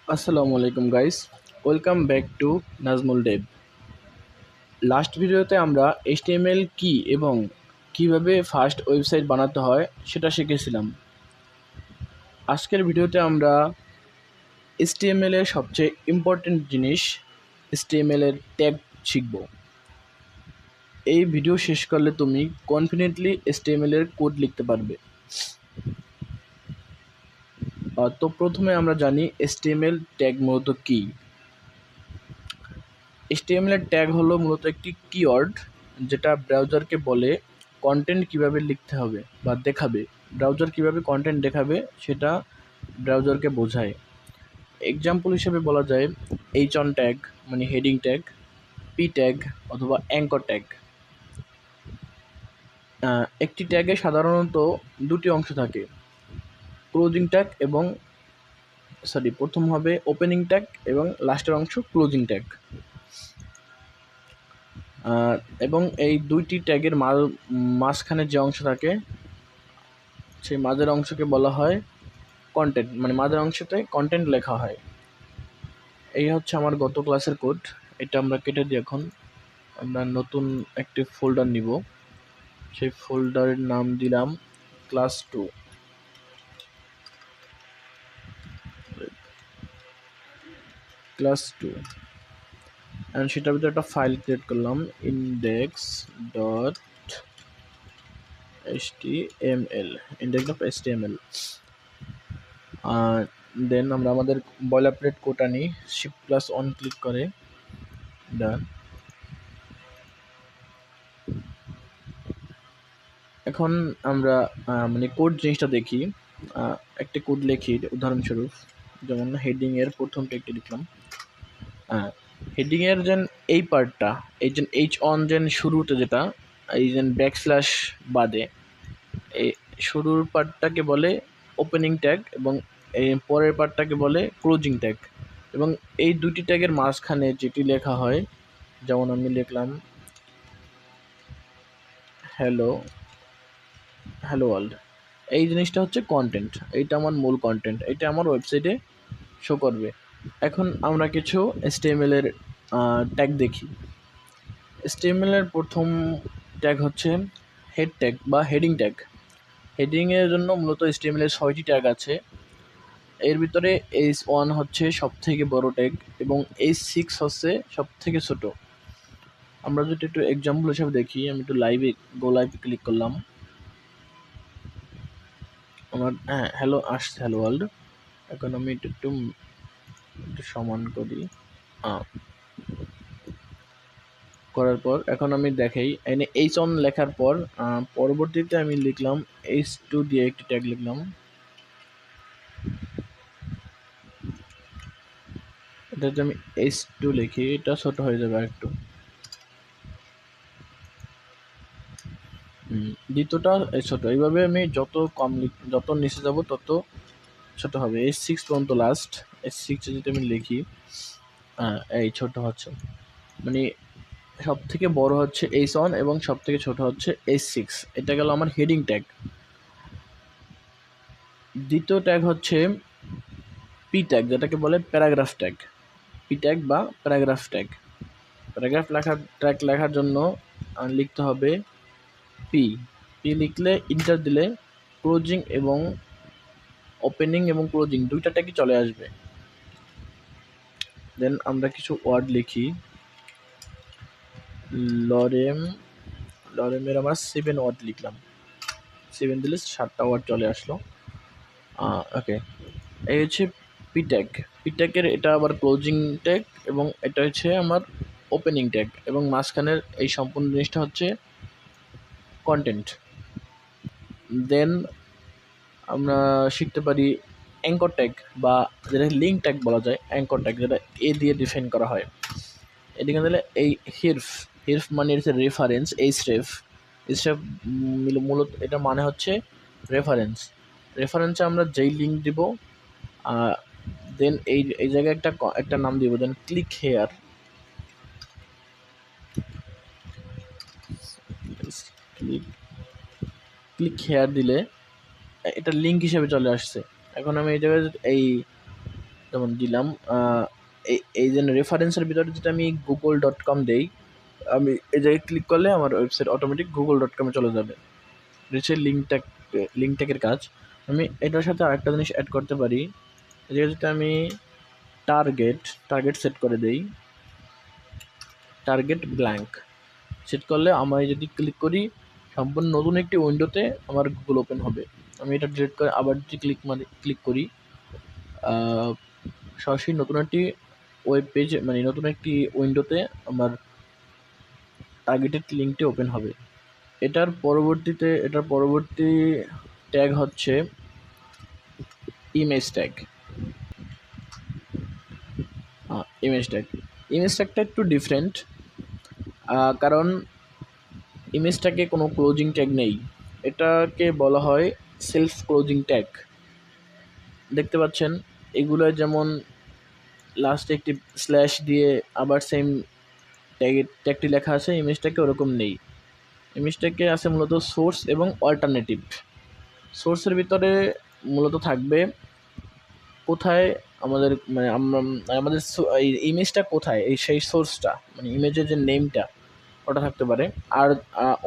আসসালামু আলাইকুম guys, welcome back to Nazmul Dave. Last ভিডিওতে আমরা এইচটিএমএল কি এবং কিভাবে ফার্স্ট ওয়েবসাইট বানাতে হয় সেটা শিখেছিলাম। আজকের ভিডিওতে আমরা এইচটিএমএল এর সবচেয়ে ইম্পর্টেন্ট জিনিস এইচটিএমএল এর ট্যাগ শিখব। এই ভিডিও শেষ করলে তুমি কনফিডেন্টলি এইচটিএমএল এর কোড লিখতে পারবে। তো প্রথমে আমরা জানি এইচটিএমএল ট্যাগ মূলত কী। এইচটিএমএল এর ট্যাগ হলো মূলত একটি কিওয়ার্ড যেটা ব্রাউজারকে বলে কন্টেন্ট কিভাবে লিখতে হবে বা দেখাবে। ব্রাউজার কিভাবে কন্টেন্ট দেখাবে সেটা ব্রাউজারকে বোঝায়। এক্সাম্পল হিসেবে বলা যায় এইচ1 ট্যাগ মানে হেডিং ট্যাগ, পি ট্যাগ অথবা অ্যাঙ্কর ট্যাগ। একটি ট্যাগে সাধারণত দুটি অংশ থাকে, ক্লোজিং ট্যাগ এবং প্রথম হবে ওপেনিং ট্যাগ এবং লাস্টের অংশ ক্লোজিং ট্যাগ। এবং এই দুইটি ট্যাগের মাঝখানে যে অংশ থাকে সেই মাঝের অংশকে বলা হয় কন্টেন্ট, মানে মাঝের অংশতে কন্টেন্ট লেখা হয়। এই হচ্ছে আমার গত ক্লাসের কোড। এটা আমরা কেটে দিই। এখন আমরা নতুন একটি ফোল্ডার নিব, সেই ফোল্ডারের নাম দিলাম ক্লাস 2। অ্যান্ড সেটার ভিতরে একটা ফাইল ক্রিয়েট করলাম index.html। দেন আমরা আমাদের বয়লারপ্লেট কোড আনি, Shift+1 ক্লিক করে ডান। এখন আমরা মানে কোড জিনিসটা দেখি। একটা কোড লিখি উদাহরণস্বরূপ, যেমন হেডিংয়ের প্রথম ট্যাগটি লিখলাম। হেডিংয়ের যেন এই পার্টটা, এই যে H1 যেন শুরুতে যেটা এই যেন ব্যাকস্ল্যাশ বাদে, এই শুরুর পার্টটাকে বলে ওপেনিং ট্যাগ এবং এই পরের পার্টটাকে বলে ক্লোজিং ট্যাগ। এবং এই দুটি ট্যাগের মাঝখানে যেটি লেখা হয়, যেমন আমি লিখলাম হ্যালো ওয়ার্ল্ড, এই জিনিসটা হচ্ছে কন্টেন্ট। এইটা আমার মূল কন্টেন্ট, এটা আমার ওয়েবসাইটে শো করবে। এখন আমরা কিছু HTML এর ট্যাগ দেখি। HTML এর প্রথম ট্যাগ হচ্ছে হেড ট্যাগ বা হেডিং ট্যাগ। হেডিংয়ের জন্য মূলত HTML এর 6টি ট্যাগ আছে। এর ভিতরে H1 হচ্ছে সবথেকে বড় ট্যাগ এবং H6 হচ্ছে সবথেকে ছোট। আমরা যদি একটু এক্সাম্পল হিসেবে দেখি, আমি একটু লাইভে ক্লিক করলাম। আমার হ্যালো আসছে, হ্যালো ওয়ার্ল্ড। এখন আমি একটু সমান করি। করার পর এখন আমি দেখাই, এখানে H1 লেখার পর পরবর্তীতে আমি লিখলাম H2 দিয়ে একটি ট্যাগ লিখলাম। এটা যদি আমি H2 লিখি, এটা ছোট হয়ে যাবে আরেকটু। দ্বিতীয়টা ছোট। এইভাবে আমি যত নিচে যাব তত ছোট হবে। H6 পর্যন্ত লাস্ট। H6 যদি আমি লিখি, এই ছোট হচ্ছে, মানে সব থেকে বড় হচ্ছে H1 এবং সব থেকে ছোট হচ্ছে H6। এটা গেল আমার হেডিং ট্যাগ। দ্বিতীয় ট্যাগ হচ্ছে পি ট্যাগ, যেটাকে বলে প্যারাগ্রাফ ট্যাগ। পি ট্যাগ বা প্যারাগ্রাফ ট্যাগ। ট্যাগ লেখার জন্য লিখতে হবে পি। লিখলে ইন্টার দিলে ক্লোজিং এবং ওপেনিং এবং ক্লোজিং দুইটা ট্যাগই চলে আসবে। দেন আমরা কিছু ওয়ার্ড লিখি। লরেমের আমরা 7 ওয়ার্ড লিখলাম। 7 দিলে 7টা ওয়ার্ড চলে আসলো। ওকে, এই হচ্ছে পি ট্যাগের এটা আবার ক্লোজিং ট্যাগ এবং এটা হচ্ছে আমার ওপেনিং ট্যাগ এবং মাঝখানের এই সম্পূর্ণ জিনিসটা হচ্ছে কন্টেন্ট। দেন আমরা শিখতে পারি অ্যাঙ্কর ট্যাগ বা যেটা লিঙ্ক ট্যাগ বলা যায়। অ্যাঙ্কর ট্যাগ যেটা এ দিয়ে ডিফাইন করা হয়। এদিকে দিলে এই হিরফ মানে হচ্ছে রেফারেন্স। এইচরেফ মূলত এটা মানে হচ্ছে রেফারেন্সে আমরা যেই লিঙ্ক দিব, দেন এই জায়গায় একটা নাম দিব, দেন ক্লিক হেয়ার দিলে এটা লিঙ্ক হিসেবে চলে আসছে। এখন আমি এই জায়গায় এই যেমন দিলাম এই যে রেফারেন্সের ভিতরে যেটা আমি google.com দেই, আমি এই জায়গায় ক্লিক করলে আমার ওয়েবসাইট অটোমেটিক google.com চলে যাবে। হচ্ছে লিঙ্ক ট্যাগের কাজ। আমি এটার সাথে আরেকটা জিনিস অ্যাড করতে পারি। এই জায়গায় যদি আমি টার্গেট সেট করে দেই, টার্গেট ব্ল্যাঙ্ক সেট করলে আমি যদি ক্লিক করি সম্পূর্ণ নতুন একটি উইন্ডোতে আমার গুগল ওপেন হবে। আমি এটা ডিলিট করে আবার যদি ক্লিক করি সরাসরি নতুন একটি ওয়েব পেজে মানে নতুন একটি উইন্ডোতে আমার টার্গেটেড লিঙ্কটি ওপেন হবে। এটার পরবর্তী ট্যাগ হচ্ছে ইমেজ ট্যাগ। ইমেজ ট্যাগটা একটু ডিফারেন্ট, কারণ ইমেজ ট্যাগে কোনো ক্লোজিং ট্যাগ নেই, এটাকে বলা হয় সেলফ ক্লোজিং ট্যাগ। দেখতে পাচ্ছেন এগুলো যেমন লাস্টে একটি স্ল্যাশ দিয়ে আবার সেম ট্যাগটি লেখা আছে, ইমেজ ট্যাগে ওরকম নেই। ইমেজ ট্যাগে আছে মূলত সোর্স এবং অল্টারনেটিভ। সোর্সের ভিতরে মূলত থাকবে কোথায় আমাদের মানে আমাদের এই ইমেজটা কোথায়, সেই সোর্সটা মানে ইমেজের যে নেমটা ওটা থাকতে পারে। আর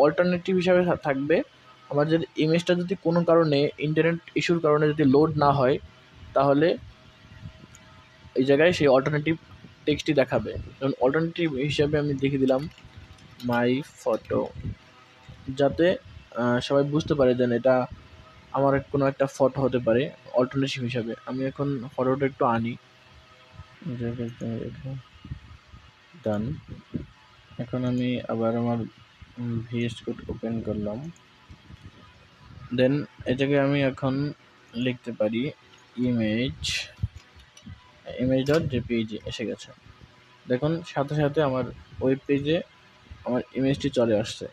অল্টারনেটিভ হিসাবে থাকবে আমাদের ইমেজটা যদি কোনো কারণে ইন্টারনেট ইস্যুর কারণে যদি লোড না হয়, তাহলে এই জায়গায় সেই অল্টারনেটিভ টেক্সটটি দেখাবে। যেমন অল্টারনেটিভ হিসাবে আমি দেখিয়ে দিলাম মাই ফটো, যাতে সবাই বুঝতে পারে যেন এটা আমার কোনো একটা ফটো হতে পারে অল্টারনেটিভ হিসাবে। আমি এখন ফটোটা একটু আনি, ডান। এখন আমি আবার আমার ভিএস কোড ওপেন করলাম, দেন এই জায়গায় আমি এখন লিখতে পারি image.jpg এসে গেছে। দেখুন সাথে সাথে আমার ওয়েব পেজে আমার ইমেজটি চলে আসছে।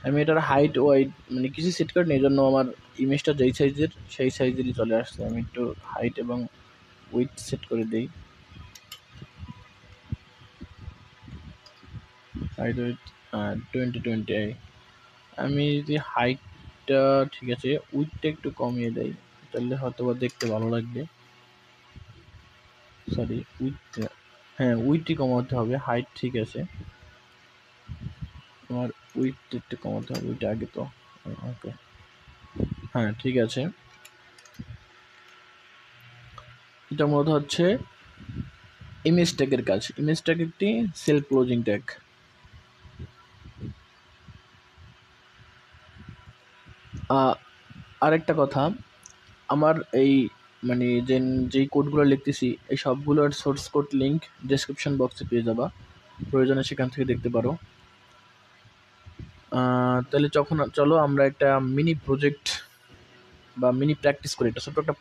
আমি এটার হাইট ওয়াইড মানে কিছু সেট করি না, এই জন্য আমার ইমেজটা যেই সাইজের সেই সাইজেরই চলে আসছে। আমি একটু হাইট এবং উইথ সেট করে দিই, হাইট উইথ 2020। আমি যদি হাইটটা ঠিক আছে, উইথটা একটু কমিয়ে দেই, তাহলে হয়তো বা দেখতে ভালো লাগবে। সরি উইথ, হ্যাঁ উইথটি কমাতে হবে, হাইট ঠিক আছে, আমার উইথটা একটু কমাতে হবে, ওইটা আগে তো। ওকে হ্যাঁ ঠিক আছে। এটা মূলত হচ্ছে ইমেজ ট্যাগের কাজ। ইমেজ ট্যাগ একটি সেলফ ক্লোজিং ট্যাগ। আরেকটা কথা, আমার এই মানে যেই কোডগুলো লিখতেছি এই সবগুলোর সোর্স কোড লিঙ্ক ডেসক্রিপশন বক্সে পেয়ে যাবা, প্রয়োজনে সেখান থেকে দেখতে পারো। তাহলে চলো আমরা একটা মিনি প্রজেক্ট বা মিনি প্র্যাকটিস করি, এটা ছোট্ট একটা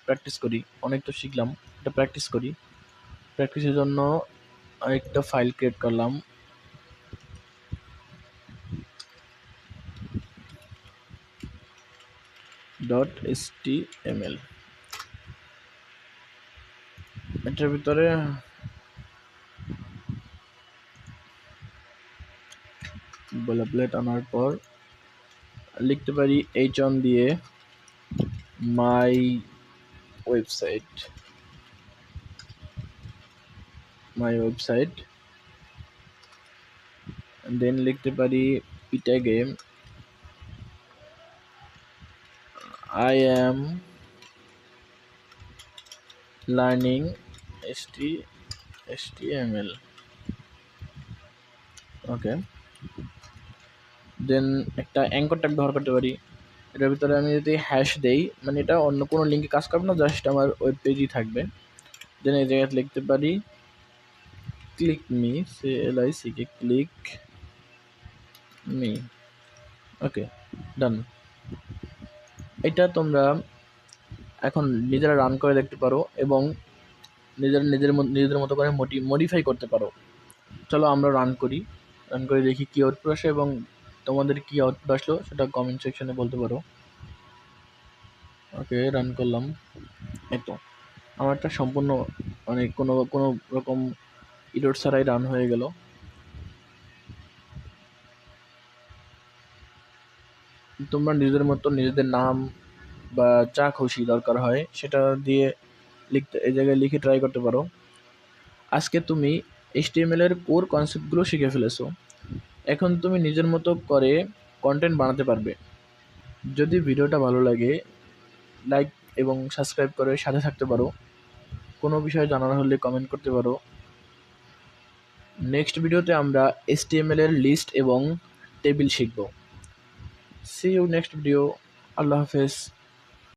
প্র্যাকটিস করি। অনেক তো শিখলাম, এটা প্র্যাকটিস করি। প্র্যাকটিসের জন্য আরেকটা ফাইল ক্রিয়েট করলাম, .html। এটার ভিতরে বোলাপ্লেট আনার পর লিখতে পারি h1 দিয়ে মাই ওয়েবসাইট, দেন লিখতে পারি পিট্যাগে I am learning HTML। ওকে, দেন একটা অ্যাঙ্কর ট্যাগ ব্যবহার করতে পারি। এটার ভিতরে আমি যদি হ্যাশ দেই, মানে এটা অন্য কোনো লিঙ্কে কাজ করবে না, জাস্ট আমার ওয়েব পেজই থাকবে। দেন এই জায়গায় লিখতে পারি click me, CLICK, click me. Okay done. এটা তোমরা এখন নিজেরা রান করে দেখতে পারো এবং নিজেদের মতো করে মডিফাই করতে পারো। চলো আমরা রান করি দেখি কী আউটপুট আসে, এবং তোমাদের কী আউটপুট আসলো সেটা কমেন্ট সেকশনে বলতে পারো। ওকে রান করলাম, এই তো আমারটা সম্পূর্ণ মানে কোনো রকম এরর ছাড়াই রান হয়ে গেল। তোমরা নিজেদের মতো নিজেদের নাম বা যা খুশি দরকার হয় সেটা দিয়ে এই জায়গায় লিখে ট্রাই করতে পারো। আজকে তুমি HTML এর কোর কনসেপ্টগুলো শিখে ফেলেছো। এখন তুমি নিজের মতো করে কন্টেন্ট বানাতে পারবে। যদি ভিডিওটা ভালো লাগে লাইক এবং সাবস্ক্রাইব করে সাথে থাকতে পারো। কোনো বিষয়ে জানার হলে কমেন্ট করতে পারো। নেক্সট ভিডিওতে আমরা HTML এর লিস্ট এবং টেবিল শিখব। See you next video. আল্লাহ হাফেজ।